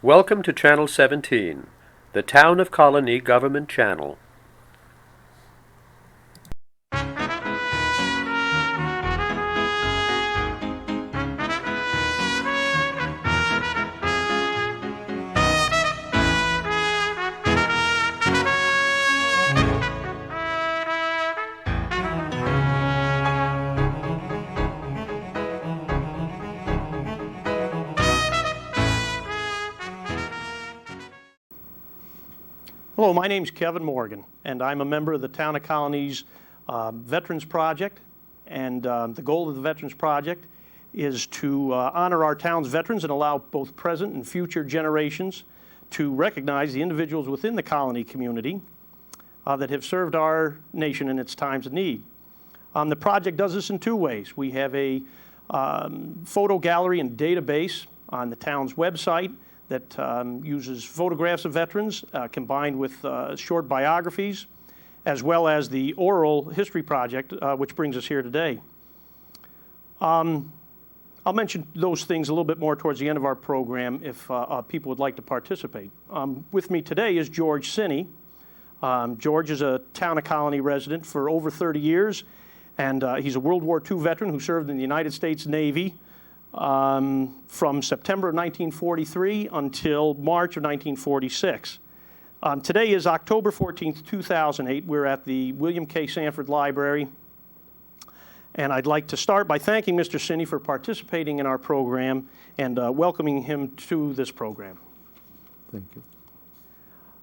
Welcome to Channel 17, the Town of Colony Government Channel. Hello, my name's Kevin Morgan, and I'm a member of the Town of Colony's Veterans Project. And the goal of the Veterans Project is to honor our town's veterans and allow both present and future generations to recognize the individuals within the Colony community that have served our nation in its times of need. The project does this in two ways. We have a photo gallery and database on the town's website that uses photographs of veterans combined with short biographies, as well as the oral history project, which brings us here today. I'll mention those things a little bit more towards the end of our program if people would like to participate. With me today is George Cinney. George is a Town of Colony resident for over 30 years, and he's a World War II veteran who served in the United States Navy from September of 1943 until March of 1946. Today is October 14th, 2008. We're at the William K. Sanford Library. And I'd like to start by thanking Mr. Cinney for participating in our program and welcoming him to this program. Thank you.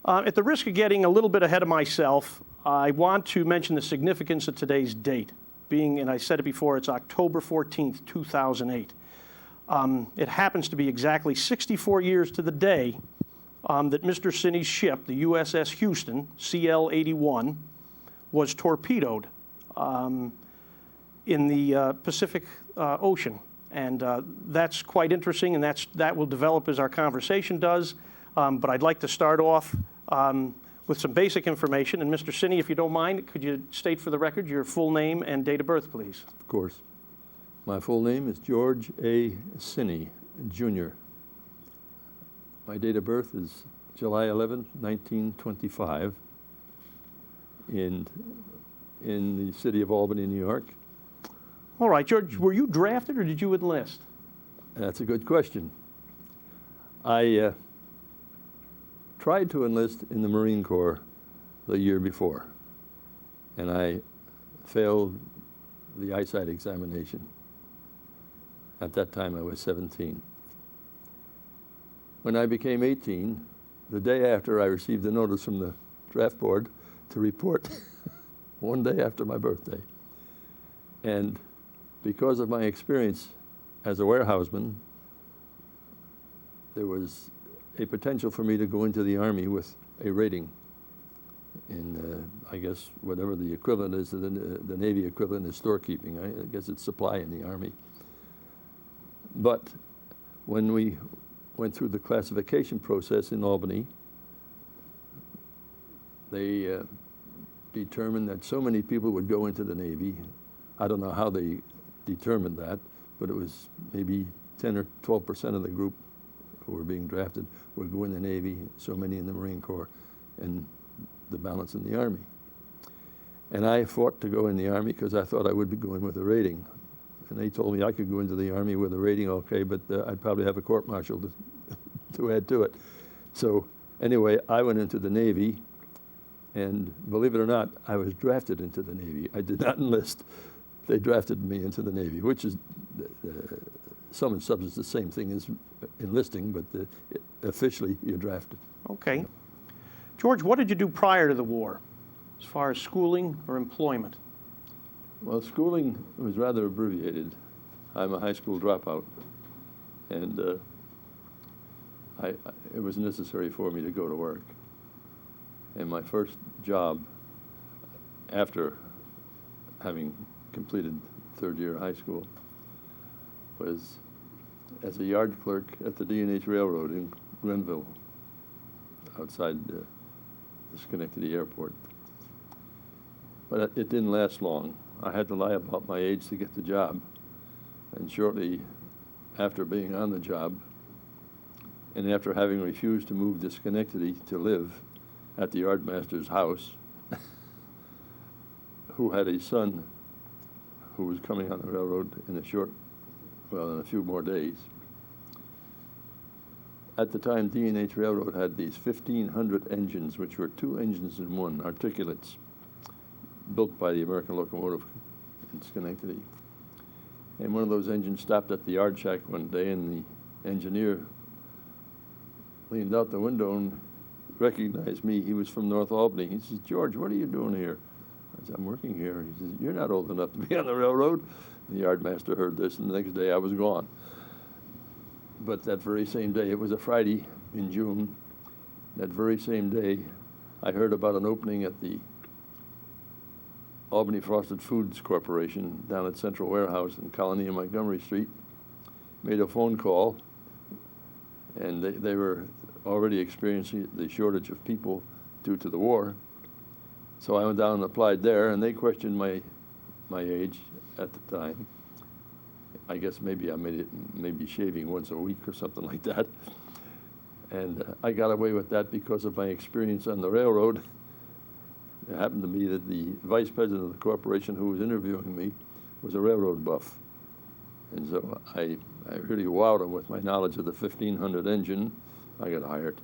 At the risk of getting a little bit ahead of myself, I want to mention the significance of today's date, being, and I said it before, it's October 14th, 2008. It happens to be exactly 64 years to the day that Mr. Cinney's ship, the USS Houston, CL-81, was torpedoed in the Pacific Ocean. And that's quite interesting, and that will develop as our conversation does. But I'd like to start off with some basic information. And Mr. Cinney, if you don't mind, could you state for the record your full name and date of birth, please? Of course. My full name is George A. Cinney, Jr. My date of birth is July 11, 1925, in the city of Albany, New York. All right, George, were you drafted or did you enlist? That's a good question. I tried to enlist in the Marine Corps the year before, and I failed the eyesight examination. At that time, I was 17. When I became 18, the day after I received a notice from the draft board to report, one day after my birthday. And because of my experience as a warehouseman, there was a potential for me to go into the Army with a rating in, I guess, whatever the equivalent is, the Navy equivalent is storekeeping. I guess it's supply in the Army. But when we went through the classification process in Albany, they determined that so many people would go into the Navy. I don't know how they determined that, but it was maybe 10 or 12% of the group who were being drafted would go in the Navy, so many in the Marine Corps, and the balance in the Army. And I fought to go in the Army because I thought I would be going with a rating. And they told me I could go into the Army with a rating, okay, but I'd probably have a court-martial to add to it. So anyway, I went into the Navy, and believe it or not, I was drafted into the Navy. I did not enlist. They drafted me into the Navy, which is sum and substance the same thing as enlisting, but officially you're drafted. Okay. George, what did you do prior to the war, as far as schooling or employment? Well, schooling was rather abbreviated. I'm a high school dropout, and it was necessary for me to go to work. And my first job, after having completed third year of high school, was as a yard clerk at the D&H Railroad in Grenville, outside the Schenectady Airport. But it didn't last long. I had to lie about my age to get the job. And shortly after being on the job, And after having refused to move to Schenectady to live at the yardmaster's house, who had a son who was coming on the railroad in a few more days. At the time, D&H Railroad had these 1,500 engines, which were 2 engines in one, articulates, built by the American Locomotive in Schenectady. And one of those engines stopped at the yard shack one day, and the engineer leaned out the window and recognized me. He was from North Albany. He says, "George, what are you doing here?" I said, "I'm working here." He says, "You're not old enough to be on the railroad." The yardmaster heard this, and the next day I was gone. But that very same day, it was a Friday in June, that very same day, I heard about an opening at the Albany Frosted Foods Corporation down at Central Warehouse in Colony and Montgomery Street. Made a phone call, and they were already experiencing the shortage of people due to the war. So I went down and applied there, and they questioned my age at the time. I guess maybe I made it maybe shaving once a week or something like that. And I got away with that because of my experience on the railroad. It happened to be that the vice president of the corporation who was interviewing me was a railroad buff. And so I really wowed him with my knowledge of the 1,500 engine. I got hired.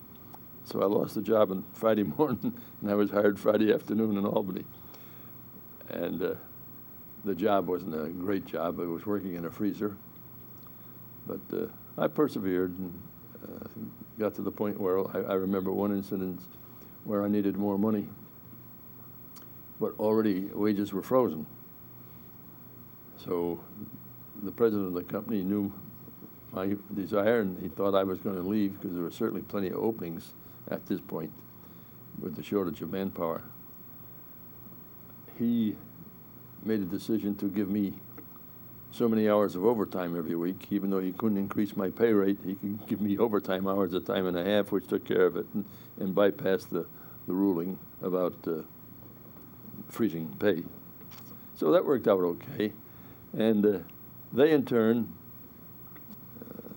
So I lost the job on Friday morning, and I was hired Friday afternoon in Albany. And the job wasn't a great job. I was working in a freezer. But I persevered and got to the point where I remember one incident where I needed more money, but already wages were frozen. So the president of the company knew my desire, and he thought I was going to leave because there were certainly plenty of openings at this point with the shortage of manpower. He made a decision to give me so many hours of overtime every week. Even though he couldn't increase my pay rate, he could give me overtime hours a time and a half, which took care of it and bypassed the ruling about freezing pay. So that worked out okay. And they, in turn,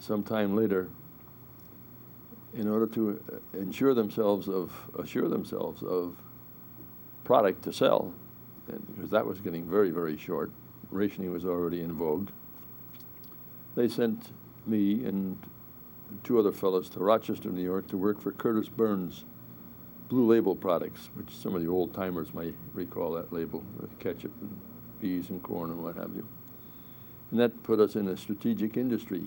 some time later, in order to assure themselves of product to sell, because that was getting very, very short. Rationing was already in vogue. They sent me and 2 other fellows to Rochester, New York, to work for Curtis Burns Blue Label products, which some of the old timers might recall that label, with ketchup and peas and corn and what have you. And that put us in a strategic industry.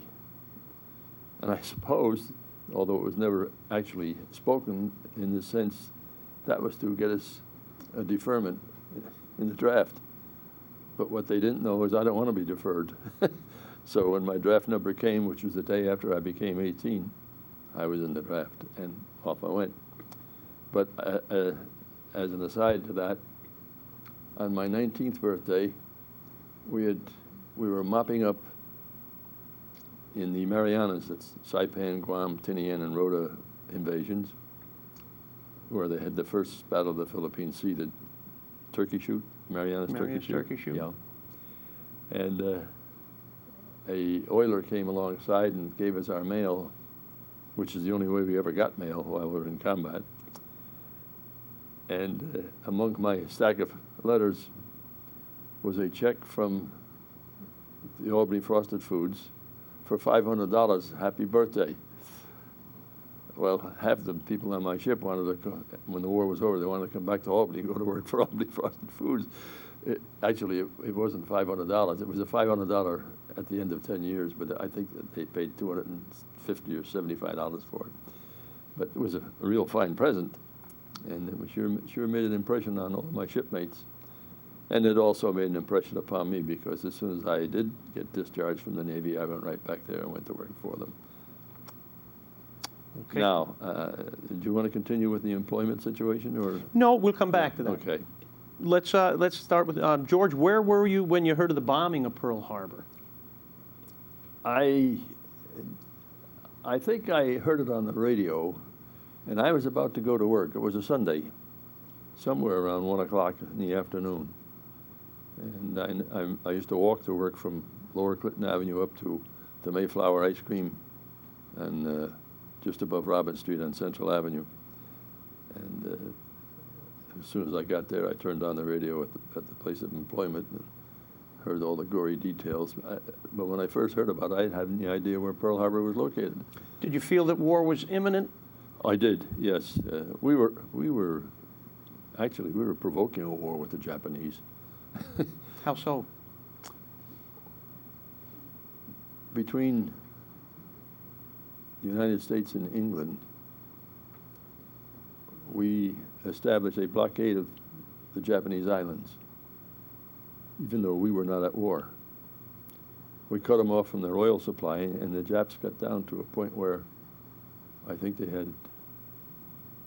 And I suppose, although it was never actually spoken in the sense, that was to get us a deferment in the draft. But what they didn't know is I don't want to be deferred. So when my draft number came, which was the day after I became 18, I was in the draft, and off I went. But as an aside to that, on my 19th birthday, we were mopping up in the Marianas, that's Saipan, Guam, Tinian, and Rota invasions, where they had the first Battle of the Philippine Sea, the turkey shoot, Marianas turkey shoot. Yeah. And a oiler came alongside and gave us our mail, which is the only way we ever got mail while we were in combat. And among my stack of letters was a check from the Albany Frosted Foods for $500, happy birthday. Well, half the people on my ship wanted to, when the war was over, they wanted to come back to Albany and go to work for Albany Frosted Foods. Actually, it wasn't $500. It was a $500 at the end of 10 years, but I think that they paid $250 or $75 for it. But it was a real fine present, and it was sure made an impression on all my shipmates. And it also made an impression upon me, because as soon as I did get discharged from the Navy, I went right back there and went to work for them. Okay. Now, do you want to continue with the employment situation, or? No, we'll come back to that. Okay. Let's start with George. Where were you when you heard of the bombing of Pearl Harbor? I think I heard it on the radio, and I was about to go to work. It was a Sunday, somewhere around 1 o'clock in the afternoon. And I used to walk to work from Lower Clinton Avenue up to the Mayflower Ice Cream and just above Robin Street on Central Avenue. And as soon as I got there, I turned on the radio at the place of employment and heard all the gory details. But when I first heard about it, I didn't have any idea where Pearl Harbor was located. Did you feel that war was imminent? I did, yes. We were provoking a war with the Japanese. How so? Between the United States and England, we established a blockade of the Japanese islands, even though we were not at war. We cut them off from their oil supply, and the Japs got down to a point where I think they had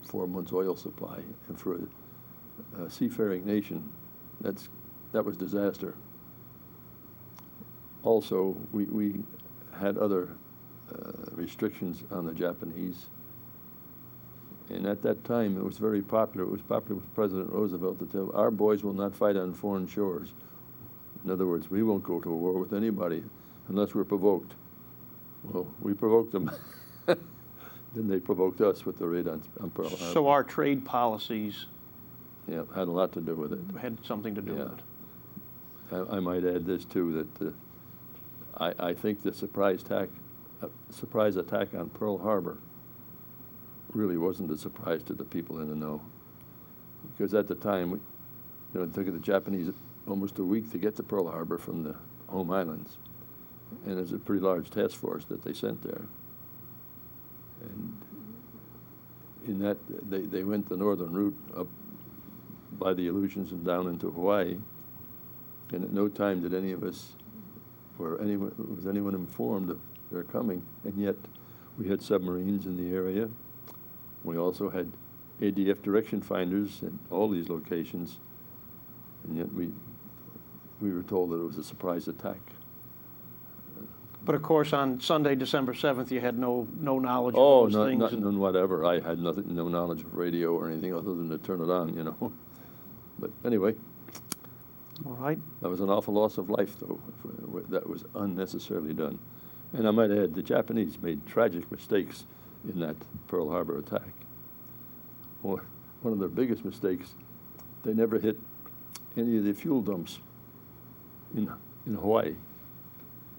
4 months oil supply. And for a seafaring nation, that was disaster. Also, we had other restrictions on the Japanese. And at that time, it was very popular. It was popular with President Roosevelt to tell, our boys will not fight on foreign shores. In other words, we won't go to a war with anybody unless we're provoked. Well, we provoked them. Then they provoked us with the raid on Pearl Harbor. So our trade policies had a lot to do with it. had something to do with it. I might add this too, that I think the surprise attack on Pearl Harbor really wasn't a surprise to the people in the know, because at the time, it took the Japanese almost a week to get to Pearl Harbor from the home islands, and there's a pretty large task force that they sent there. And in that, they went the northern route up by the Aleutians and down into Hawaii, and at no time did any of us was anyone informed of their coming, and yet we had submarines in the area. We also had ADF direction finders at all these locations, and yet we were told that it was a surprise attack. But of course, on Sunday, December 7th, you had no knowledge of those things. None whatever. I had no knowledge of radio or anything other than to turn it on, But anyway. All right. That was an awful loss of life, though. That was unnecessarily done. And I might add, the Japanese made tragic mistakes in that Pearl Harbor attack. One of their biggest mistakes, they never hit any of the fuel dumps in Hawaii.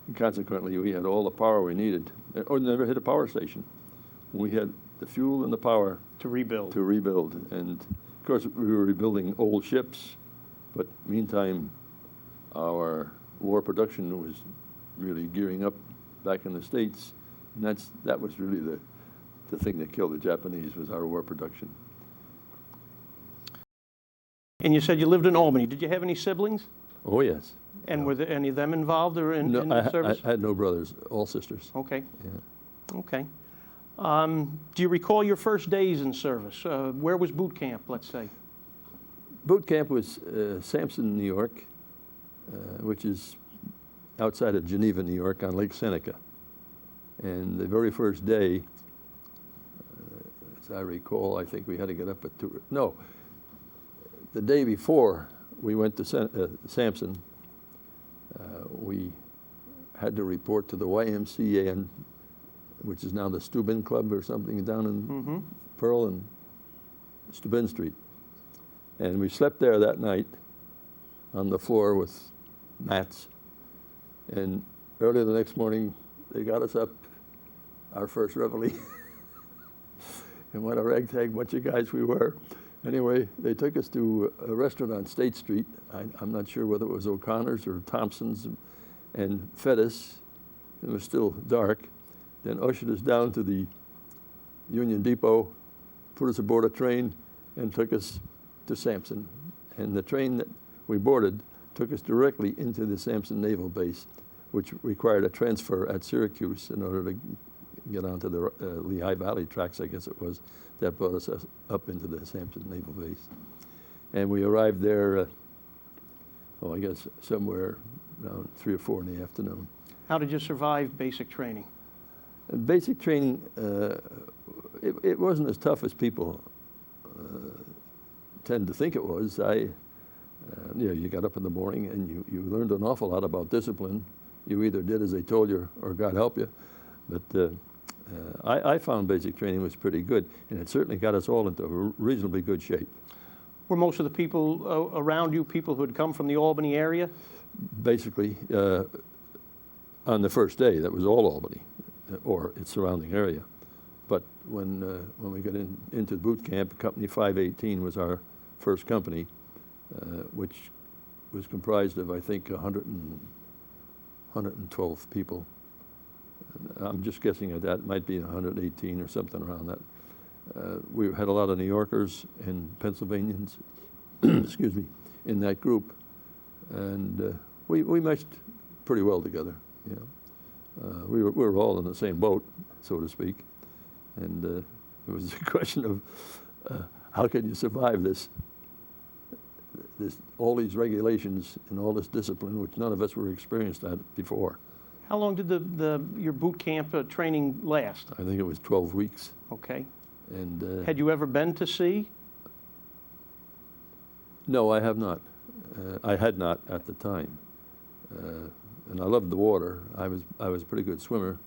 And consequently, we had all the power we needed. Or never hit a power station. We had the fuel and the power to rebuild. And of course, we were rebuilding old ships, but meantime, our war production was really gearing up back in the States, and that was really the thing that killed the Japanese, was our war production. And you said you lived in Albany. Did you have any siblings? Oh, yes. And were there any of them involved or in the service? I had no brothers, all sisters. Okay. Yeah. Okay. Do you recall your first days in service? Where was boot camp, let's say? Boot camp was Sampson, New York, which is outside of Geneva, New York, on Lake Seneca. And the very first day, as I recall, I think we had to get up at 2. No, the day before we went to Sampson, we had to report to the YMCA, which is now the Steuben Club or something, down in Pearl and Steuben Street. And we slept there that night on the floor with mats. And early the next morning, they got us up, our first reveille. And what a ragtag bunch of guys we were. Anyway, they took us to a restaurant on State Street. I'm not sure whether it was O'Connor's or Thompson's, and fed us. It was still dark. Then ushered us down to the Union Depot, put us aboard a train, and took us to Sampson. And the train that we boarded took us directly into the Sampson Naval Base, which required a transfer at Syracuse in order to get onto the Lehigh Valley tracks, I guess it was, that brought us up into the Sampson Naval Base. And we arrived there, I guess somewhere around 3 or 4 in the afternoon. How did you survive basic training? Basic training, it wasn't as tough as people tend to think it was. You got up in the morning and you learned an awful lot about discipline. You either did as they told you or God help you. But I found basic training was pretty good, and it certainly got us all into reasonably good shape. Were most of the people around you people who had come from the Albany area? Basically, on the first day, that was all Albany, or its surrounding area. But when we got into boot camp, Company 518 was our first company, which was comprised of, I think, 112 people. I'm just guessing at that. It might be 118 or something around that. We had a lot of New Yorkers and Pennsylvanians, excuse me, in that group, and we meshed pretty well together. You know, we were all in the same boat, so to speak, and it was a question of how can you survive this all these regulations and all this discipline, which none of us were experienced at before. How long did your boot camp training last? I think it was 12 weeks. Okay. And had you ever been to sea? No, I have not. I had not at the time, and I loved the water. I was a pretty good swimmer,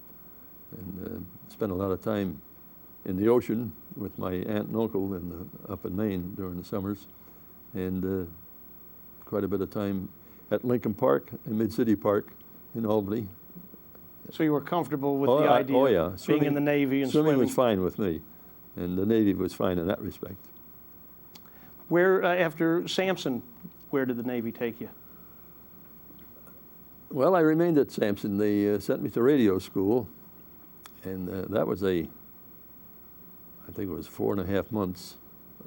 and spent a lot of time in the ocean with my aunt and uncle up in Maine during the summers, and quite a bit of time at Lincoln Park and Mid-City Park in Albany. So you were comfortable with the idea of being in the Navy and swimming? Swimming was fine with me, and the Navy was fine in that respect. Where, after Sampson, where did the Navy take you? Well, I remained at Sampson. They sent me to radio school, and that was I think it was 4.5 months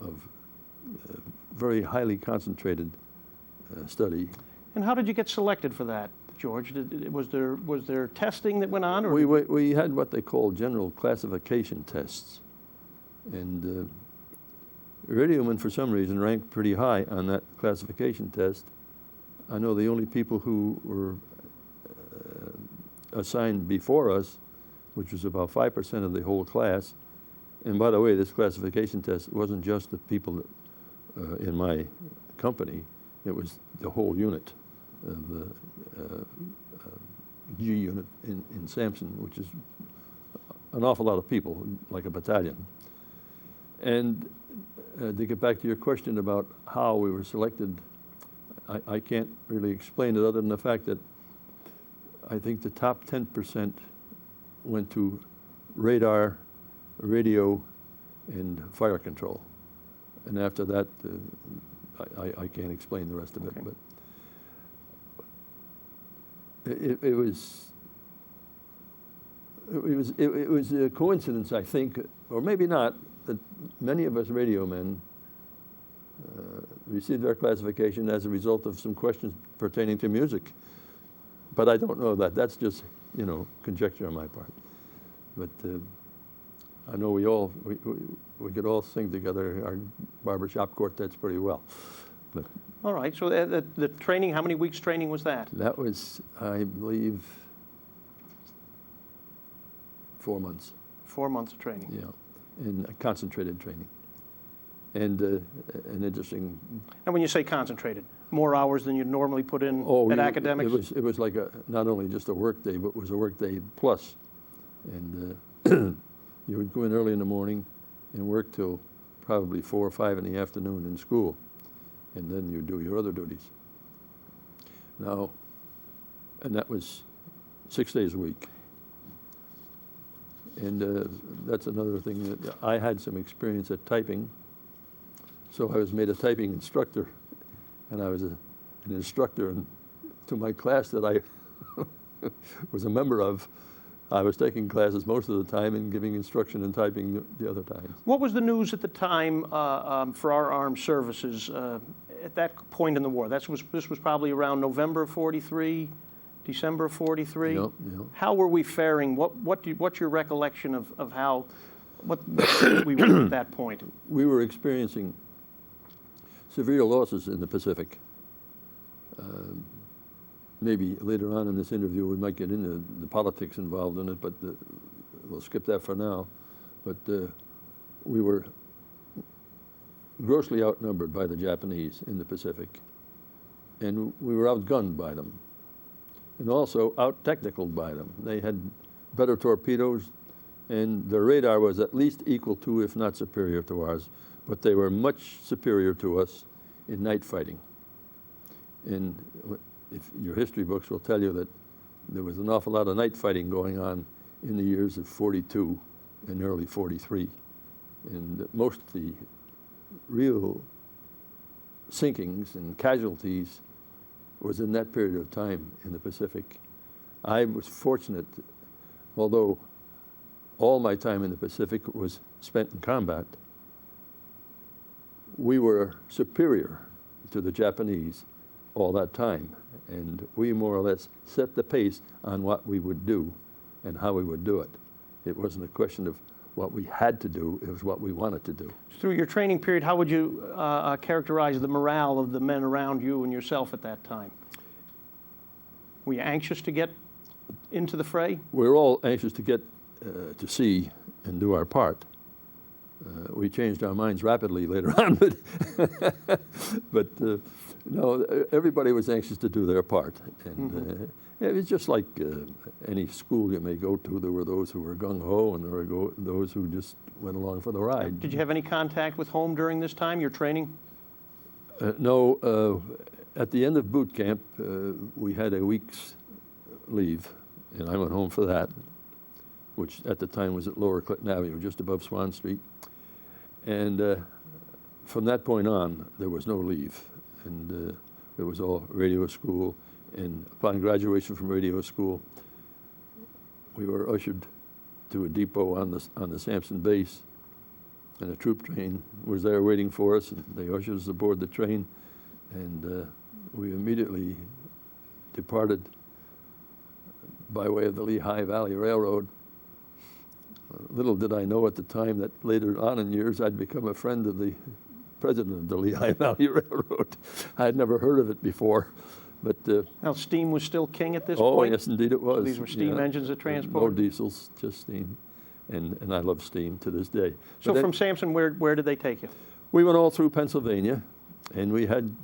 of very highly concentrated study. And how did you get selected for that, George? Was there testing that went on? Or we had what they call general classification tests, and radiomen for some reason ranked pretty high on that classification test. I know the only people who were assigned before us, which was about 5% of the whole class. And by the way, this classification test wasn't just the people in my company, it was the whole unit of the G unit in Sampson, which is an awful lot of people, like a battalion. And to get back to your question about how we were selected, I can't really explain it other than the fact that I think the top 10% went to radar, radio, and fire control. And after that, I can't explain the rest of it. Okay. But it was a coincidence, I think, or maybe not, that many of us radio men received our classification as a result of some questions pertaining to music. But I don't know that. That's just, conjecture on my part. But I know we could all sing together our barbershop quartets pretty well. But all right. So the training, how many weeks training was that? that was, I believe, 4 months. 4 months of training. Yeah, in concentrated training. And an interesting. And when you say concentrated, more hours than you'd normally put in at academics? It was like not only just a work day, but it was a work day plus. And you would go in early in the morning and work till probably 4 or 5 in the afternoon in school. And then you do your other duties. Now, and that was 6 days a week. And that's another thing that I had some experience at typing. So I was made a typing instructor, and I was an instructor to my class that I was a member of. I was taking classes most of the time and giving instruction and typing the other times. What was the news at the time for our armed services at that point in the war? This was probably around November of '43, December of '43. Yep. How were we faring? What's your recollection of what we were at that point? We were experiencing severe losses in the Pacific. Maybe later on in this interview we might get into the politics involved in it, but we'll skip that for now. But we were grossly outnumbered by the Japanese in the Pacific, and we were outgunned by them, and also out-technicaled by them. They had better torpedoes, and the radar was at least equal to, if not superior to ours, but they were much superior to us in night fighting. And if your history books will tell you that there was an awful lot of night fighting going on in the years of 42 and early 43. And most of the real sinkings and casualties was in that period of time in the Pacific. I was fortunate, although all my time in the Pacific was spent in combat, we were superior to the Japanese all that time. And we more or less set the pace on what we would do and how we would do it. It wasn't a question of what we had to do, it was what we wanted to do. Through your training period, how would you characterize the morale of the men around you and yourself at that time? Were you anxious to get into the fray? We were all anxious to get to sea and do our part. We changed our minds rapidly later on, but no, everybody was anxious to do their part. And it was just like any school you may go to. There were those who were gung-ho, and there were those who just went along for the ride. Did you have any contact with home during this time, your training? No. At the end of boot camp, we had a week's leave, and I went home for that, which at the time was at Lower Clinton Avenue, just above Swan Street. And from that point on, there was no leave. And it was all radio school. And upon graduation from radio school, we were ushered to a depot on the Sampson base, and a troop train was there waiting for us, and they ushered us aboard the train, and we immediately departed by way of the Lehigh Valley Railroad. Little did I know at the time that later on in years I'd become a friend of the president of the Lehigh Valley Railroad. I had never heard of it before, but now steam was still king at this point? point? Oh, yes, indeed it was. So these were steam engines that transported? No diesels, just steam, and I love steam to this day. So from Sampson, where did they take you? We went all through Pennsylvania, and we had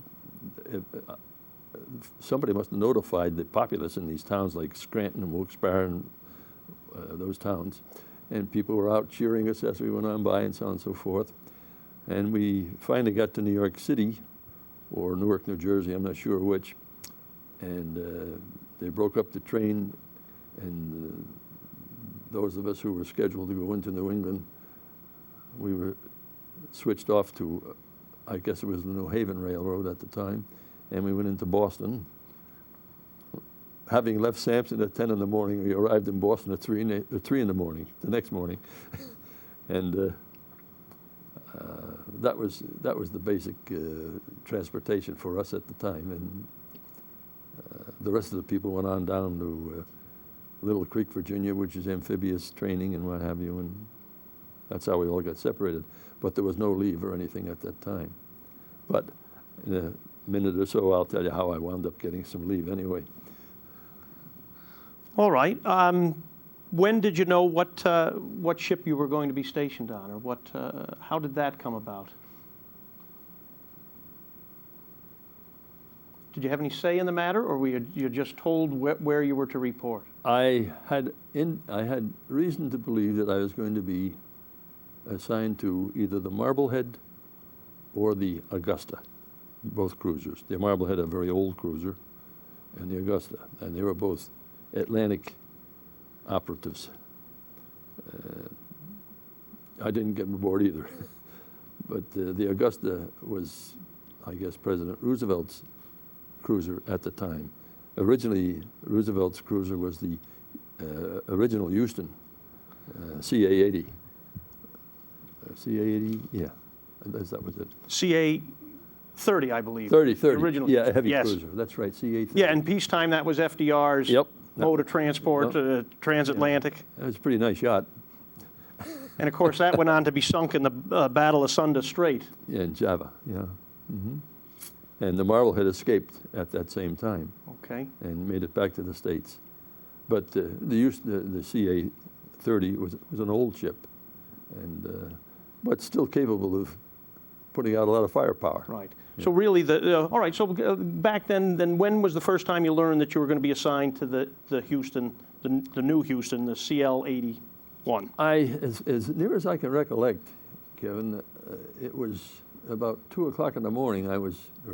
somebody must have notified the populace in these towns like Scranton and Wilkes-Barre and those towns. And people were out cheering us as we went on by and so on and so forth. And we finally got to New York City, or Newark, New Jersey, I'm not sure which. And they broke up the train, and those of us who were scheduled to go into New England, we were switched off to, I guess it was the New Haven Railroad at the time, and we went into Boston. Having left Sampson at 10 in the morning, we arrived in Boston at 3 in the morning, the next morning. And that was the basic transportation for us at the time. And the rest of the people went on down to Little Creek, Virginia, which is amphibious training and what have you. And that's how we all got separated. But there was no leave or anything at that time. But in a minute or so, I'll tell you how I wound up getting some leave anyway. All right. When did you know what ship you were going to be stationed on, or how did that come about? Did you have any say in the matter, or were you just told where you were to report? I had reason to believe that I was going to be assigned to either the Marblehead or the Augusta, both cruisers. The Marblehead, a very old cruiser, and the Augusta, and they were both Atlantic operatives. I didn't get aboard either, but the Augusta was, I guess, President Roosevelt's cruiser at the time. Originally, Roosevelt's cruiser was the original Houston, CA-80. CA-80, yeah, that was it. CA-30, I believe. 30. Originally. Yeah, a heavy yes. cruiser, that's right, CA-30. Yeah, in peacetime that was FDR's mode of transport, transatlantic. Yeah. That was a pretty nice yacht. And of course that went on to be sunk in the Battle of Sunda Strait. Yeah, in Java, yeah. Mm-hmm. And the Marblehead escaped at that same time. Okay. And made it back to the States. But the CA-30 was an old ship, and but still capable of putting out a lot of firepower. Right. Yeah. So really, all right. So back then, when was the first time you learned that you were going to be assigned to the Houston, the new Houston, the CL-80? one? As near as I can recollect, Kevin, it was about 2 o'clock in the morning. Or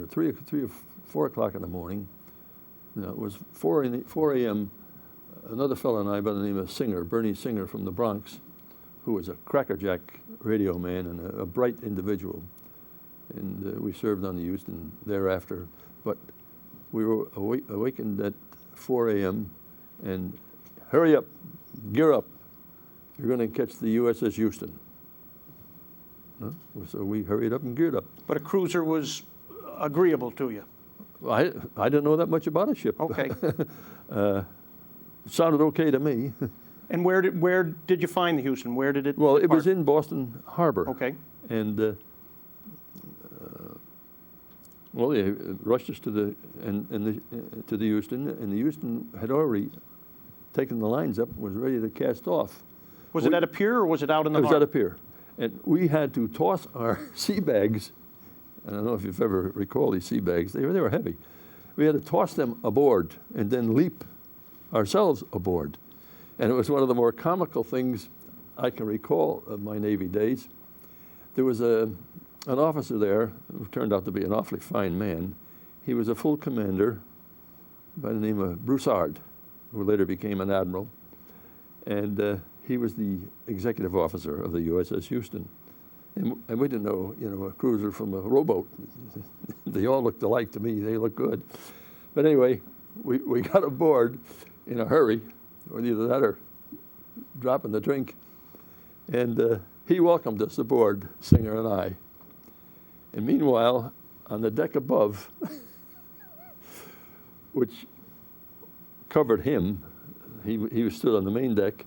3 or 4 o'clock in the morning. No, it was 4 a.m. Another fellow and I, by the name of Singer, Bernie Singer from the Bronx, who was a crackerjack radio man and a bright individual, and we served on the Houston thereafter. But we were awakened at 4 a.m. and hurry up, gear up. You're going to catch the USS Houston. Huh? So we hurried up and geared up. But a cruiser was agreeable to you? I didn't know that much about a ship. Okay. Sounded okay to me. And where did you find the Houston? Where did it Well, depart? it was in Boston Harbor. Okay. And well, they rushed us to the Houston, and the Houston had already taken the lines up and was ready to cast off. Was it at a pier or was it out in the It was harbor? at a pier. And we had to toss our sea bags. I don't know if you've ever recall these sea bags. They were heavy. We had to toss them aboard and then leap ourselves aboard. And it was one of the more comical things I can recall of my Navy days. There was an officer there who turned out to be an awfully fine man. He was a full commander by the name of Broussard, who later became an admiral. And he was the executive officer of the USS Houston. And we didn't know, a cruiser from a rowboat. They all looked alike to me. They looked good. But anyway, we got aboard in a hurry, or either that or dropping the drink. And he welcomed us aboard, Singer and I. And meanwhile, on the deck above, which covered him, he stood on the main deck,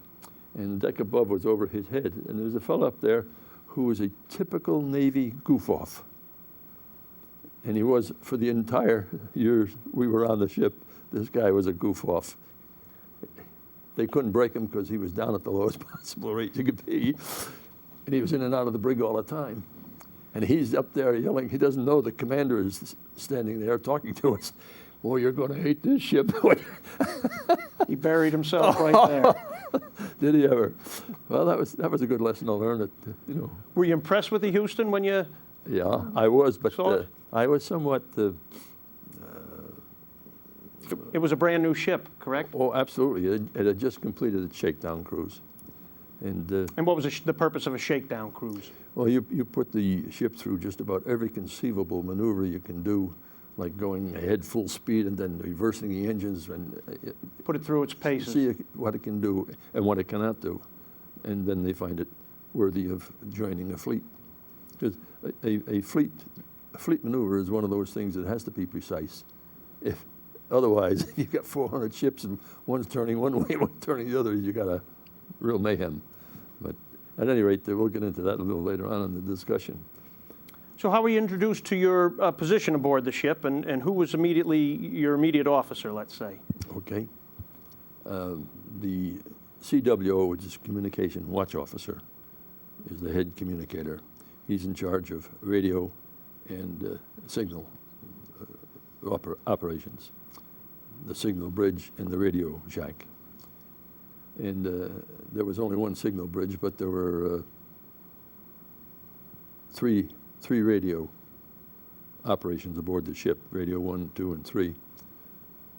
and the deck above was over his head. And there was a fellow up there who was a typical Navy goof-off. And he was, for the entire years we were on the ship, this guy was a goof-off. They couldn't break him because he was down at the lowest possible rate you could be. And he was in and out of the brig all the time. And he's up there yelling. He doesn't know the commander is standing there talking to us. Boy, you're going to hate this ship. He buried himself right there. Did he ever? Well, that was a good lesson to learn. Were you impressed with the Houston when you? Yeah, I was, but saw it? I was somewhat. It was a brand new ship, correct? Oh, absolutely! It had just completed its shakedown cruise, and what was the purpose of a shakedown cruise? well, you put the ship through just about every conceivable maneuver you can do, like going ahead full speed and then reversing the engines and Put it through its paces. see what it can do and what it cannot do, and then they find it worthy of joining a fleet. Because a fleet maneuver is one of those things that has to be precise. Otherwise, if you've got 400 ships and one's turning one way, one's turning the other, you got a real mayhem. But at any rate, we'll get into that a little later on in the discussion. So how were you introduced to your position aboard the ship, and who was your immediate officer, let's say? Okay. The CWO, which is Communication Watch Officer, is the head communicator. He's in charge of radio and signal operations, the signal bridge and the radio shack. And there was only one signal bridge, but there were three radio operations aboard the ship, radio 1, 2, and 3.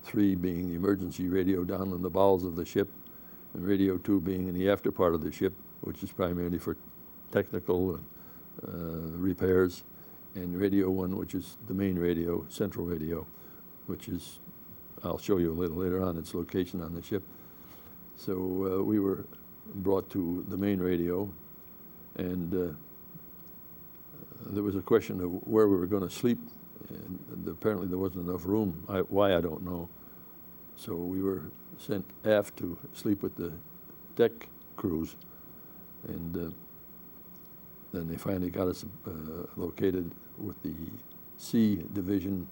3 being the emergency radio down in the bowels of the ship, and radio 2 being in the after part of the ship, which is primarily for technical repairs, and radio 1, which is the main radio, central radio, which is, I'll show you a little later on, its location on the ship. So we were brought to the main radio, and there was a question of where we were going to sleep, and apparently there wasn't enough room. Why, I don't know. So we were sent aft to sleep with the deck crews, and then they finally got us located with the C division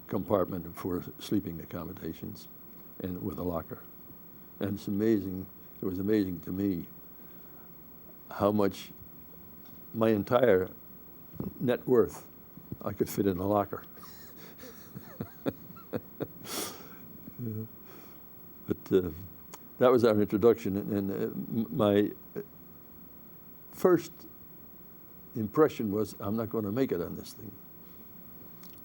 compartment for sleeping accommodations, and with a locker. And it's amazing, it was amazing to me how much my entire net worth I could fit in a locker. But that was our introduction. And my first impression was, I'm not going to make it on this thing.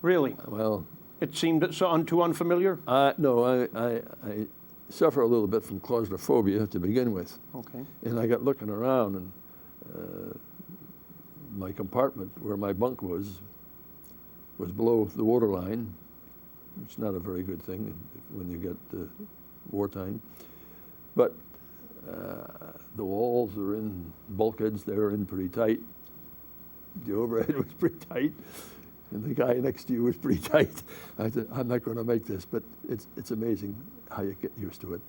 Really? Well, It seemed so too unfamiliar? no, I suffer a little bit from claustrophobia to begin with. Okay. And I got looking around, and my compartment where my bunk was below the water line. It's not a very good thing when you get wartime. But the walls are in bulkheads, they're in pretty tight. The overhead was pretty tight. And the guy next to you was pretty tight. I said, I'm not going to make this, but it's amazing how you get used to it.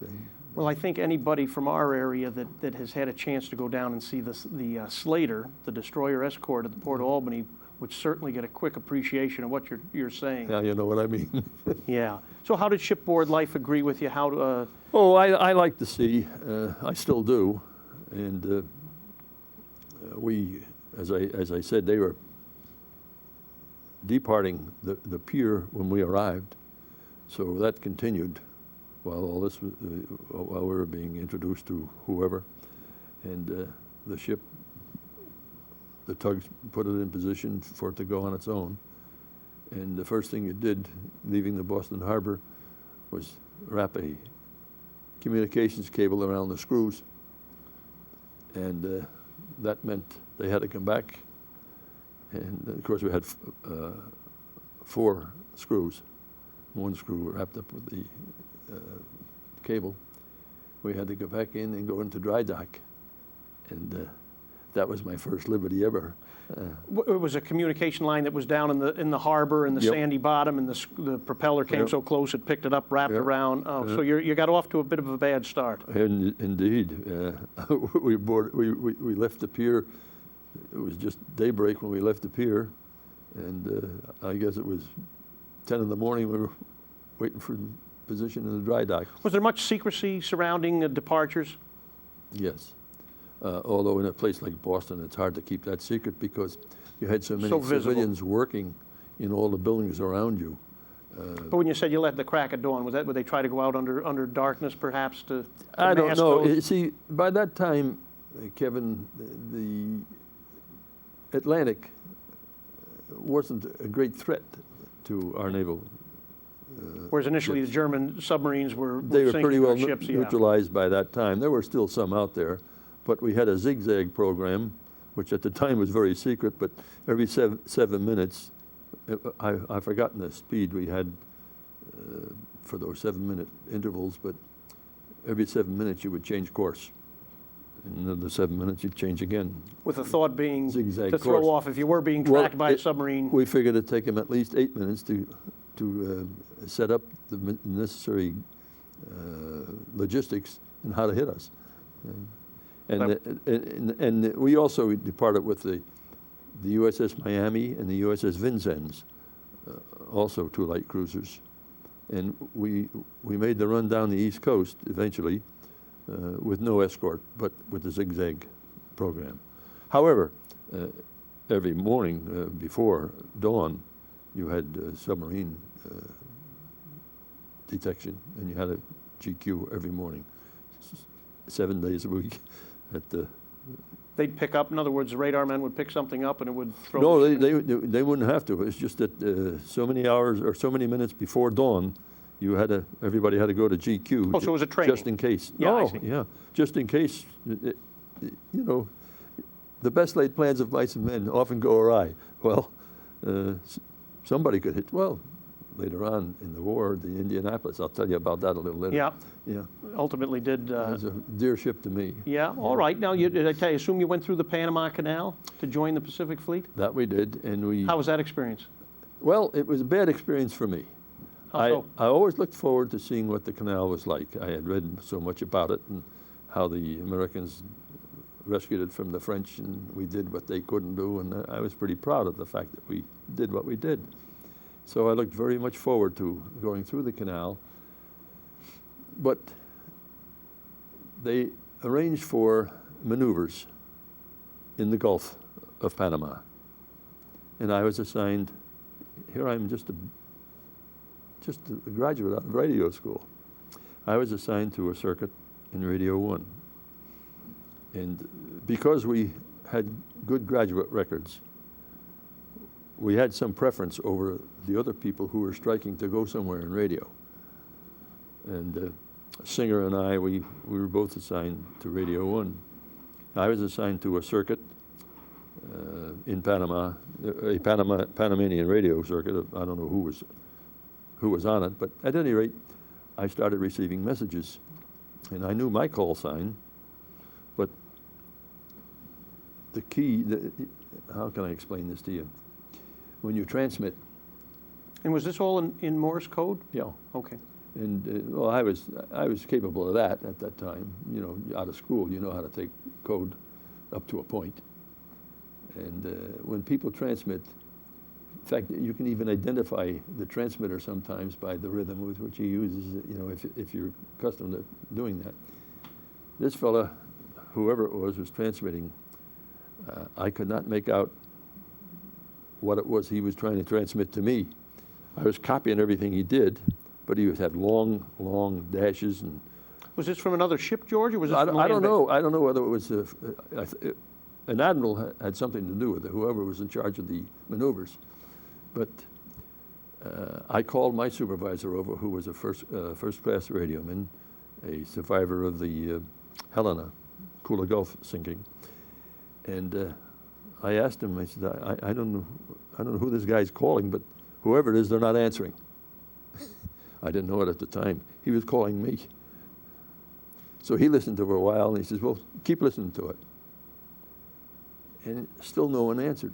Well, I think anybody from our area that has had a chance to go down and see the Slater, the destroyer escort at the Port of Albany, would certainly get a quick appreciation of what you're saying. Now you know what I mean. Yeah. So how did shipboard life agree with you? How? Oh, I like the sea. I still do. And we, as I said, they were departing the pier when we arrived, so that continued while all this while we were being introduced to whoever, and the ship, the tugs put it in position for it to go on its own, and the first thing it did, leaving the Boston Harbor, was wrap a communications cable around the screws, and that meant they had to come back. And of course we had 4 screws, 1 screw wrapped up with the cable. We had to go back in and go into dry dock, and that was my first liberty ever. It was a communication line that was down in the harbor in the Yep. sandy bottom, and the propeller came Yep. so close it picked it up, wrapped Yep. around. Oh, so you got off to a bit of a bad start. And indeed, we left the pier. It was just daybreak when we left the pier, and I guess it was 10 in the morning. We were waiting for position in the dry dock. Was there much secrecy surrounding departures? Yes. Although in a place like Boston, it's hard to keep that secret because you had so many So visible. civilians working in all the buildings around you. But when you said you let the crack of dawn, would they try to go out under darkness perhaps to I don't mask know. those? You see, by that time, Kevin, the Atlantic wasn't a great threat to our naval. Whereas initially ships. the German submarines were They were sinking pretty our well ships. Yeah. neutralized by that time. There were still some out there, but we had a zigzag program, which at the time was very secret, but every 7 minutes, I've forgotten the speed we had for those 7-minute intervals, but every 7 minutes you would change course. In another 7 minutes you'd change again. With the thought being Zigzag to throw course. off if you were being Well, tracked by a submarine. We figured it'd take them at least 8 minutes to set up the necessary logistics and how to hit us. And we also departed with the USS Miami and the USS Vincennes, also 2 light cruisers. And we made the run down the East Coast eventually with no escort, but with the zigzag program. However, every morning before dawn, you had submarine detection, and you had a GQ every morning, 7 days a week. They'd pick up. In other words, the radar men would pick something up, and it would throw. No, they wouldn't have to. It's just that so many hours or so many minutes before dawn, everybody had to go to GQ. Oh, so it was a training. Just in case. Yeah, I No, see. yeah, just in case. The best laid plans of mice and men often go awry. Well, somebody could hit. Well, later on in the war, the Indianapolis. I'll tell you about that a little later. Yeah. Yeah. Ultimately, did. It was a dear ship to me. Yeah. All right. Now, did I assume you went through the Panama Canal to join the Pacific Fleet? That we did, and we. How was that experience? Well, it was a bad experience for me. How so? I always looked forward to seeing what the canal was like. I had read so much about it and how the Americans rescued it from the French, and we did what they couldn't do, and I was pretty proud of the fact that we did what we did. So I looked very much forward to going through the canal. But they arranged for maneuvers in the Gulf of Panama. And I was assigned, here I'm just a graduate out of radio school. I was assigned to a circuit in Radio 1. And because we had good graduate records, we had some preference over the other people who were striking to go somewhere in radio. And Singer and I, we were both assigned to Radio 1. I was assigned to a circuit in Panama, a Panamanian radio circuit. I don't know who was on it, but at any rate, I started receiving messages. And I knew my call sign, but the key, how can I explain this to you? When you transmit. And was this all in Morse code? Yeah. Okay. And well, I was capable of that at that time. You know, out of school, you know how to take code up to a point. And when people transmit, in fact, you can even identify the transmitter sometimes by the rhythm with which he uses it, you know, if you're accustomed to doing that. This fella, whoever it was transmitting, I could not make out what it was he was trying to transmit to me. I was copying everything he did, but he had long, long dashes. And was this from another ship, George, or was this I from don't know. I don't know whether it was an admiral had something to do with it, whoever was in charge of the maneuvers. But I called my supervisor over, who was a first-class radioman, a survivor of the Helena, Kula Gulf sinking. And I asked him, I said, I don't know who this guy's calling, but whoever it is, they're not answering. I didn't know it at the time. He was calling me. So he listened to it for a while, and he says, well, keep listening to it. And still no one answered.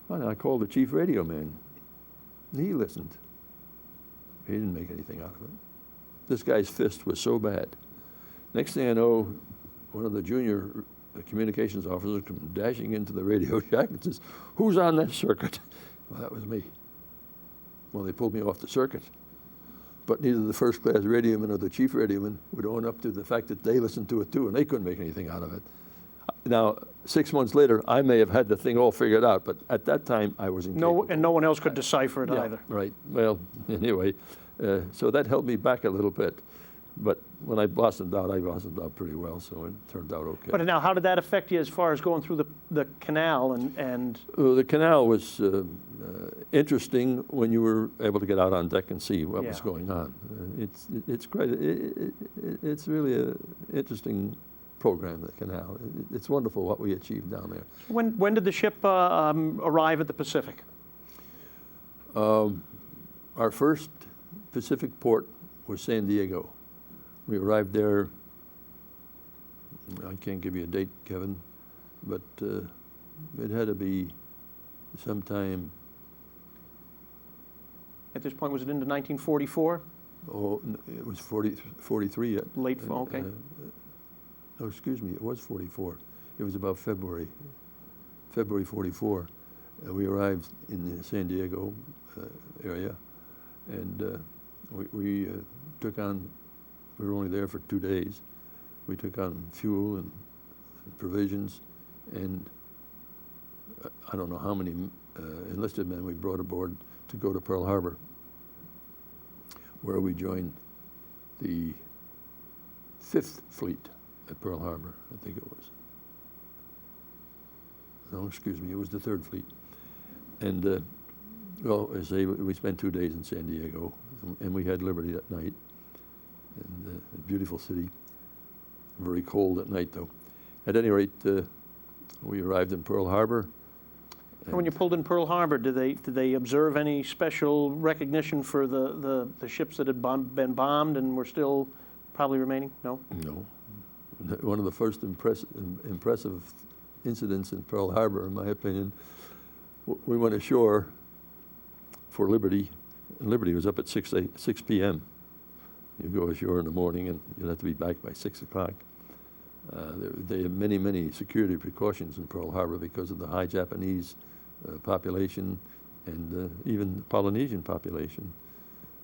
Well, I called the chief radio man. He listened. He didn't make anything out of it. This guy's fist was so bad. Next thing I know, one of the junior communications officers comes dashing into the radio shack and says, who's on that circuit? Well, that was me. Well, they pulled me off the circuit. But neither the first-class radioman or the chief radioman would own up to the fact that they listened to it too, and they couldn't make anything out of it. Now, 6 months later, I may have had the thing all figured out, but at that time, I wasn't capable. And no one else could decipher it either. Right. Well, anyway, so that held me back a little bit. But when I blossomed out, I blossomed out pretty well, so it turned out okay. But now, how did that affect you as far as going through the canal and? The canal was interesting when you were able to get out on deck and see what was going on. It's great. It's really an interesting program, the canal. It's wonderful what we achieved down there. When did the ship arrive at the Pacific? Our first Pacific port was San Diego. We arrived there, I can't give you a date, Kevin, but it had to be sometime. At this point, was it into 1944? Oh, it was 43 yet. Late fall, okay. No, excuse me, it was 44. It was about February 44. We arrived in the San Diego area, and we took on. We were only there for 2 days. We took on fuel and provisions, and I don't know how many enlisted men we brought aboard to go to Pearl Harbor, where we joined the 5th Fleet at Pearl Harbor, I think it was. No, excuse me, it was the 3rd Fleet. And, well, as I say, we spent 2 days in San Diego, and we had liberty that night. And a beautiful city, very cold at night though. At any rate, we arrived in Pearl Harbor. And when you pulled in Pearl Harbor, did they observe any special recognition for the ships that had been bombed and were still probably remaining? No? No. One of the first impressive incidents in Pearl Harbor, in my opinion, we went ashore for Liberty, and Liberty was up at 6 p.m. You go ashore in the morning, and you'd have to be back by 6 o'clock. They have many, many security precautions in Pearl Harbor because of the high Japanese population and even the Polynesian population.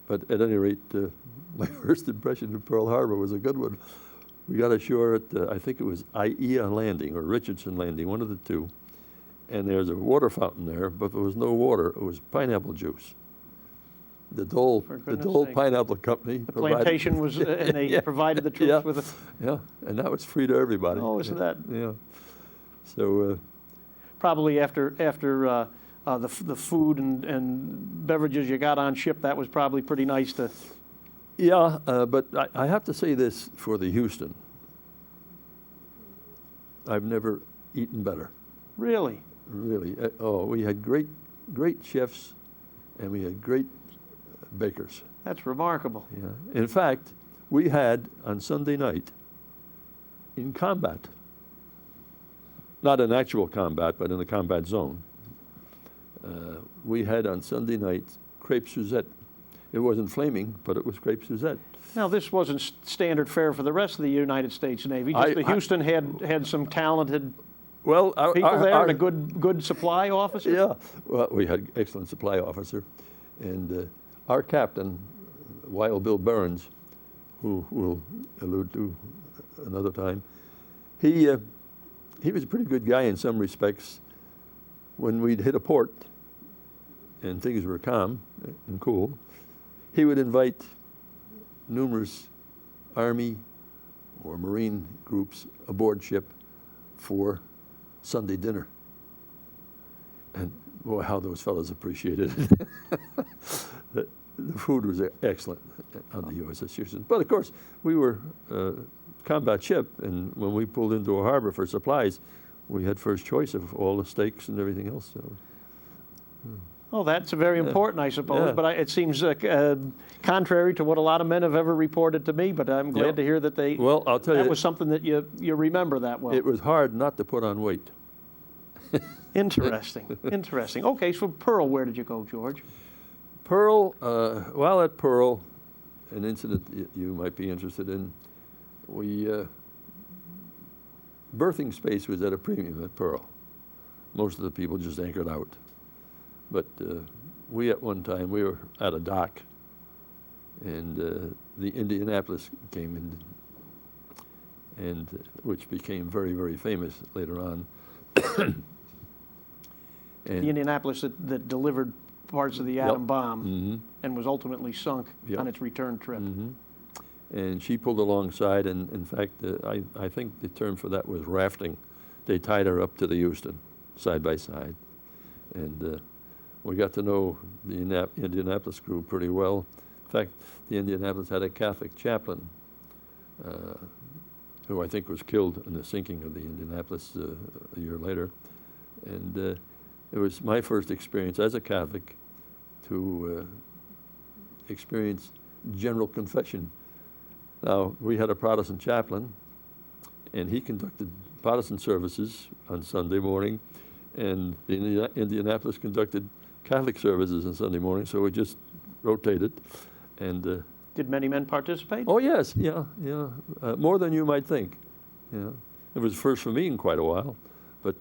But at any rate, my first impression of Pearl Harbor was a good one. We got ashore at, I think it was Aiea Landing or Richardson Landing, one of the two. And there's a water fountain there, but there was no water. It was pineapple juice. the Dole goodness sake. Pineapple Company. The plantation was, and they Yeah. provided the troops Yeah. with a, Yeah, and that was free to everybody. oh, isn't that? Yeah. So, Probably after the food and beverages you got on ship, that was probably pretty nice to. yeah, but I have to say this for the Houston. I've never eaten better, Really? really. We had great chefs, and we had great bakers. That's remarkable. Yeah. In fact, we had on Sunday night, in combat, not in actual combat, but in the combat zone, we had on Sunday night crepe Suzette. It wasn't flaming, but it was crepe Suzette. Now, this wasn't standard fare for the rest of the United States Navy. Just the Houston had some talented Well, people there and a good supply officer. Yeah, well, we had excellent supply officer, and our captain, Wild Bill Burns, who we'll allude to another time, he was a pretty good guy in some respects. When we'd hit a port and things were calm and cool, he would invite numerous Army or Marine groups aboard ship for Sunday dinner. And boy, how those fellows appreciated it. The food was excellent on the USS Houston. But of course, we were a combat ship, and when we pulled into a harbor for supplies, we had first choice of all the steaks and everything else. So. Oh, that's very important, I suppose. Yeah. But it seems contrary to what a lot of men have ever reported to me. But I'm glad Yeah. to hear that they. Well, I'll tell you, that was something that you remember that well. it was hard not to put on weight. Interesting. Interesting. Okay, so Pearl, where did you go, George? Pearl, while at Pearl, an incident you might be interested in, berthing space was at a premium at Pearl. Most of the people just anchored out. But we at one time, we were at a dock, and the Indianapolis came in, and which became very, very famous later on. And The Indianapolis that delivered parts of the atom bomb and was ultimately sunk on its return trip. And she pulled alongside, and in fact, I think the term for that was rafting. They tied her up to the Houston, side by side. And we got to know the Indianapolis crew pretty well. In fact, the Indianapolis had a Catholic chaplain who I think was killed in the sinking of the Indianapolis a year later. And it was my first experience as a Catholic to experience general confession. Now, we had a Protestant chaplain, and he conducted Protestant services on Sunday morning, and the Indianapolis conducted Catholic services on Sunday morning, so we just rotated. And Did many men participate? oh yes, yeah, more than you might think. Yeah, it was first for me in quite a while, but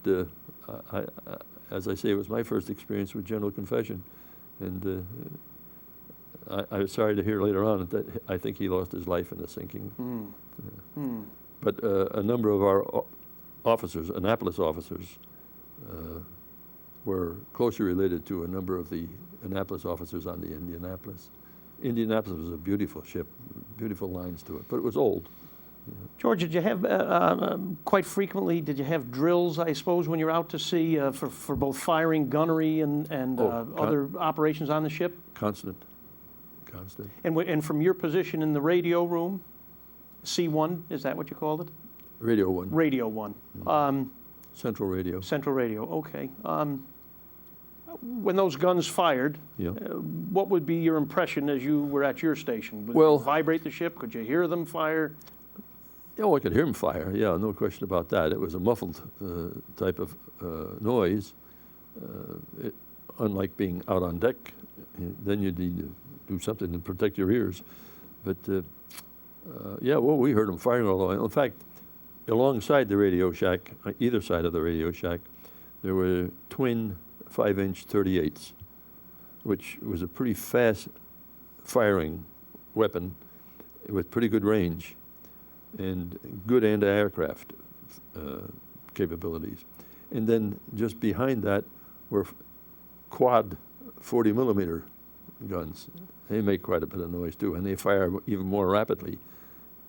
as I say, it was my first experience with general confession, and I was sorry to hear later on that I think he lost his life in the sinking. But a number of our officers, Annapolis officers, were closely related to a number of the Annapolis officers on the Indianapolis. Indianapolis was a beautiful ship, beautiful lines to it, but it was old. George, did you have, quite frequently, did you have drills, I suppose, when you're out to sea for both firing, gunnery, and other operations on the ship? Constant. And from your position in the radio room, C1, is that what you called it? Radio 1. Radio 1. Central Radio. Central Radio, okay. When those guns fired, Yeah. what would be your impression as you were at your station? Would Well- it vibrate the ship? Could you hear them fire? Oh, I could hear them fire. Yeah, no question about that. It was a muffled type of noise. Unlike being out on deck, then you need to do something to protect your ears. But yeah, well, we heard them firing all the way. In fact, alongside the radio shack, on either side of the radio shack, there were twin 5-inch 38s, which was a pretty fast firing weapon with pretty good range and good anti-aircraft capabilities. And then just behind that were quad 40 millimeter guns. They make quite a bit of noise too, and they fire even more rapidly.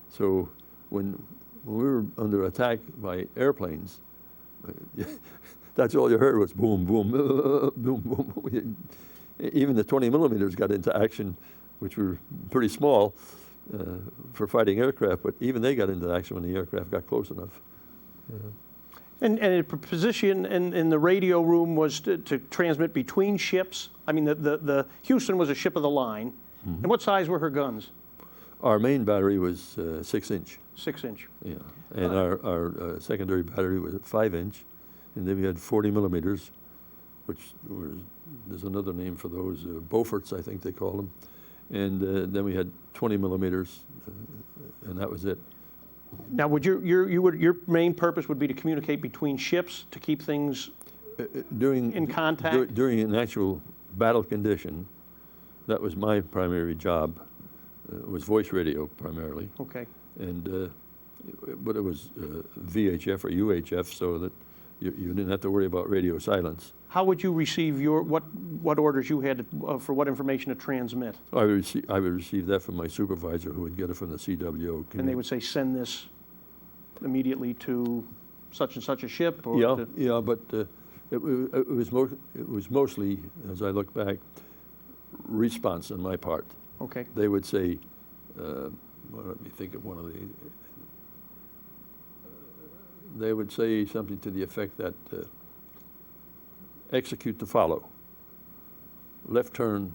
So when we were under attack by airplanes, that's all you heard was boom, boom, boom, boom. Even the 20 millimeters got into action, which were pretty small for fighting aircraft, but even they got into action when the aircraft got close enough. And the position in the radio room was to transmit between ships? I mean, the Houston was a ship of the line. And what size were her guns? Our main battery was 6-inch. 6-inch. Yeah, and our secondary battery was 5-inch, and then we had 40 millimeters, which there's another name for those, Beauforts, I think they call them. And then we had 20 millimeters, and that was it. Now, would your main purpose would be to communicate between ships to keep things in contact? During an actual battle condition, that was my primary job. Was voice radio primarily. Okay. And but it was VHF or UHF, so that you didn't have to worry about radio silence. How would you receive what orders you had for what information to transmit? I would receive that from my supervisor, who would get it from the CWO. And they would say, send this immediately to such and such a ship? Or yeah, but it was mostly, as I look back, response on my part. Okay. They would say, well, let me think of one of the. They would say something to the effect that execute to follow. Left turn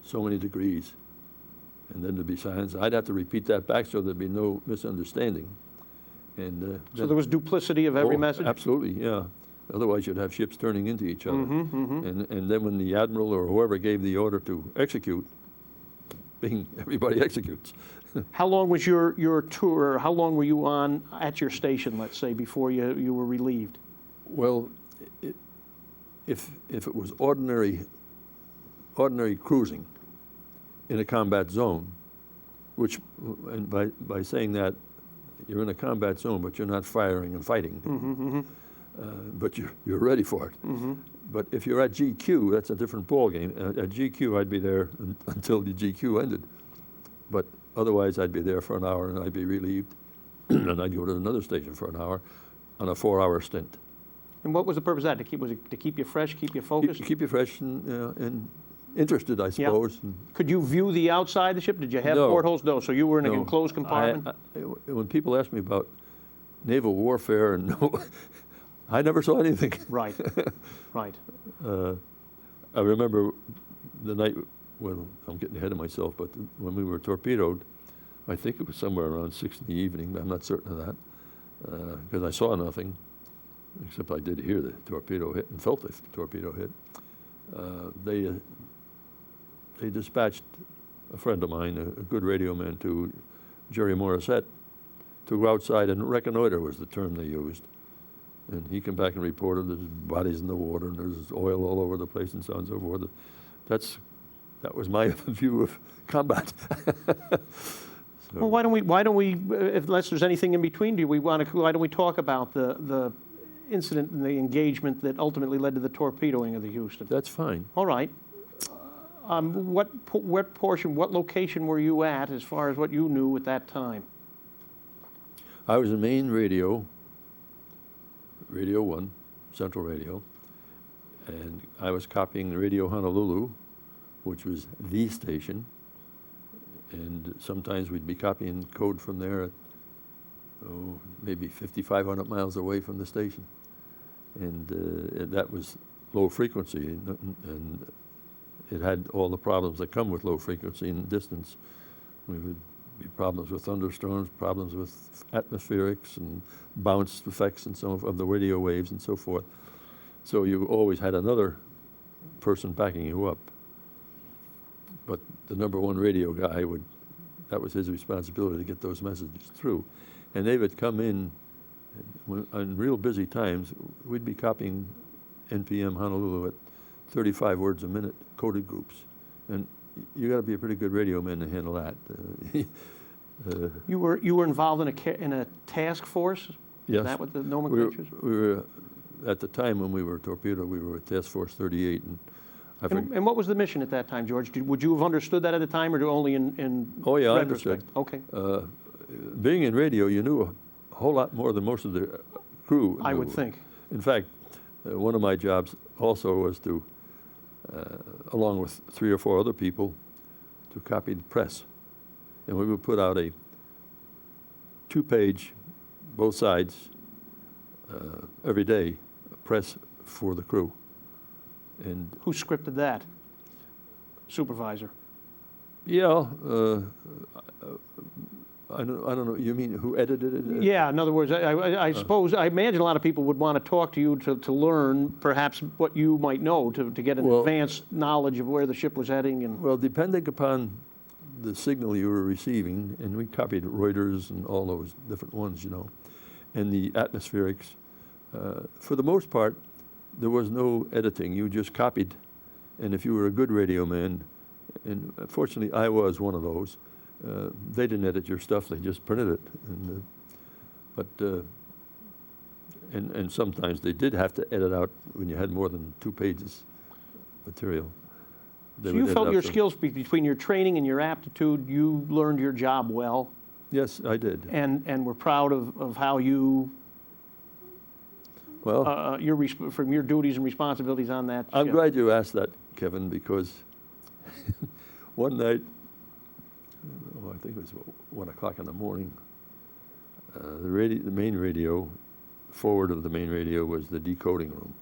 so many degrees, and then there'd be silence. I'd have to repeat that back so there'd be no misunderstanding. And so there was duplicity of every message? Absolutely, yeah. Otherwise you'd have ships turning into each other. And then when the admiral or whoever gave the order to execute, everybody executes. How long was your tour? How long were you on at your station, let's say, before you were relieved? Well, if it was ordinary cruising in a combat zone, which, and by saying that, you're in a combat zone, but you're not firing and fighting, but you're ready for it. But if you're at GQ, that's a different ballgame. At GQ, I'd be there until the GQ ended. But otherwise, I'd be there for an hour, and I'd be relieved, and I'd go to another station for an hour on a 4-hour stint. And what was the purpose of that? Was it to keep you fresh, keep you focused? Keep you fresh and interested, I suppose. Yeah. Could you view the outside of the ship? Did you have portholes? No, so you were in an enclosed compartment? When people ask me about naval warfare, and I never saw anything. Right, right. I remember the night, well, I'm getting ahead of myself, but when we were torpedoed, I think it was somewhere around 6 in the evening, but I'm not certain of that, because I saw nothing, except I did hear the torpedo hit and felt the torpedo hit. They dispatched a friend of mine, a good radio man, to Jerry Morissette, to go outside and reconnoiter was the term they used. And he came back and reported there's bodies in the water and there's oil all over the place and so on and so forth. That was my view of combat. Well, why don't we, unless there's anything in between, why don't we talk about the incident and the engagement that ultimately led to the torpedoing of the Houston? That's fine. All right. What location were you at as far as what you knew at that time? I was in main radio, Radio 1, Central Radio, and I was copying Radio Honolulu, which was the station, and sometimes we'd be copying code from there at, maybe 5,500 miles away from the station. And that was low frequency, and it had all the problems that come with low frequency and distance. We would be problems with thunderstorms, problems with atmospherics and bounce effects and some of the radio waves and so forth. So you always had another person backing you up. But the #1 radio guy that was his responsibility to get those messages through. And they would come in, on real busy times, we'd be copying NPM Honolulu at 35 words a minute, coded groups. And you got to be a pretty good radio man to handle that. You were involved in a task force? Yes. Is that what the nomenclature is? We were, at the time when we were torpedoed, we were at Task Force 38, and And what was the mission at that time, George? Would you have understood that at the time, or only in Oh, yeah, I retrospect? understood. Okay. Being in radio, you knew a whole lot more than most of the crew I knew. would think. In fact, one of my jobs also was to, along with 3 or 4 other people, to copy the press. And we would put out a 2-page, both sides, every day, press for the crew. And Who scripted that? Supervisor. yeah, I don't know. You mean who edited it? Yeah, in other words, I suppose, I imagine a lot of people would want to talk to you to learn perhaps what you might know, to get an Well, advanced knowledge of where the ship was heading. And Well, depending upon the signal you were receiving, and we copied Reuters and all those different ones, and the atmospherics. For the most part, there was no editing. You just copied, and if you were a good radio man, and fortunately I was one of those, they didn't edit your stuff, they just printed it. And sometimes they did have to edit out when you had more than 2 pages material. so you felt your skills, between your training and your aptitude, you learned your job well, Yes, I did. and were proud of how you, Well, from your duties and responsibilities on that I'm ship. glad you asked that, Kevin, because one night, I think it was 1 o'clock in the morning, the main radio, forward of the main radio was the decoding room.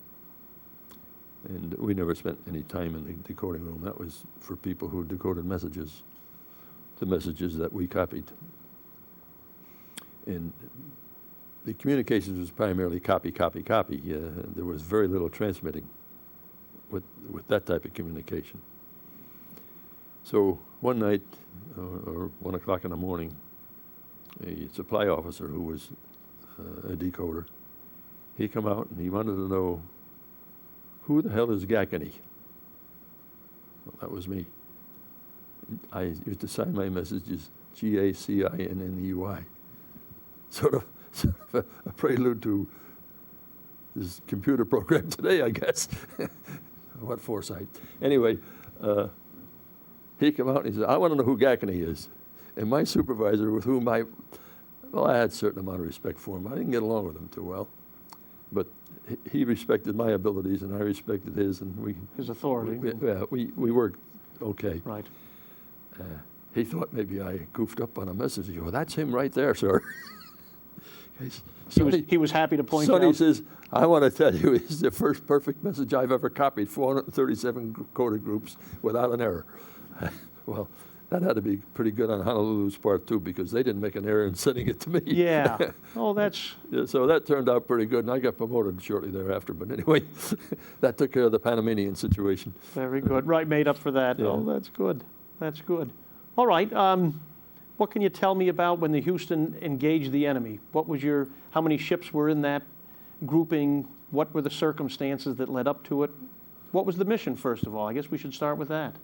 And we never spent any time in the decoding room. That was for people who decoded messages, the messages that we copied. And the communications was primarily copy, copy, copy. There was very little transmitting with that type of communication. So one night, or 1 o'clock in the morning, a supply officer who was a decoder, he come out and he wanted to know, who the hell is Gackney? Well, that was me. I used to sign my messages Gacinney. Sort of a prelude to this computer program today, I guess. What foresight. Anyway, he came out and he said, I want to know who Gackney is. And my supervisor, with whom I had a certain amount of respect for him. I didn't get along with him too well, but he respected my abilities and I respected his, and His authority. we worked okay. Right. He thought maybe I goofed up on a message. He goes, well, that's him right there, sir. He was happy to point Sonny out. says, I want to tell you, it's the first perfect message I've ever copied, 437 coded groups without an error. Well, that had to be pretty good on Honolulu's part, too, because they didn't make an error in sending it to me. Yeah. Oh, that's... Yeah, so that turned out pretty good, and I got promoted shortly thereafter. But anyway, that took care of the Panamanian situation. Very good. Right, made up for that. Yeah. Oh, that's good. That's good. All right. What can you tell me about when the Houston engaged the enemy? How many ships were in that grouping? What were the circumstances that led up to it? What was the mission, first of all? I guess we should start with that.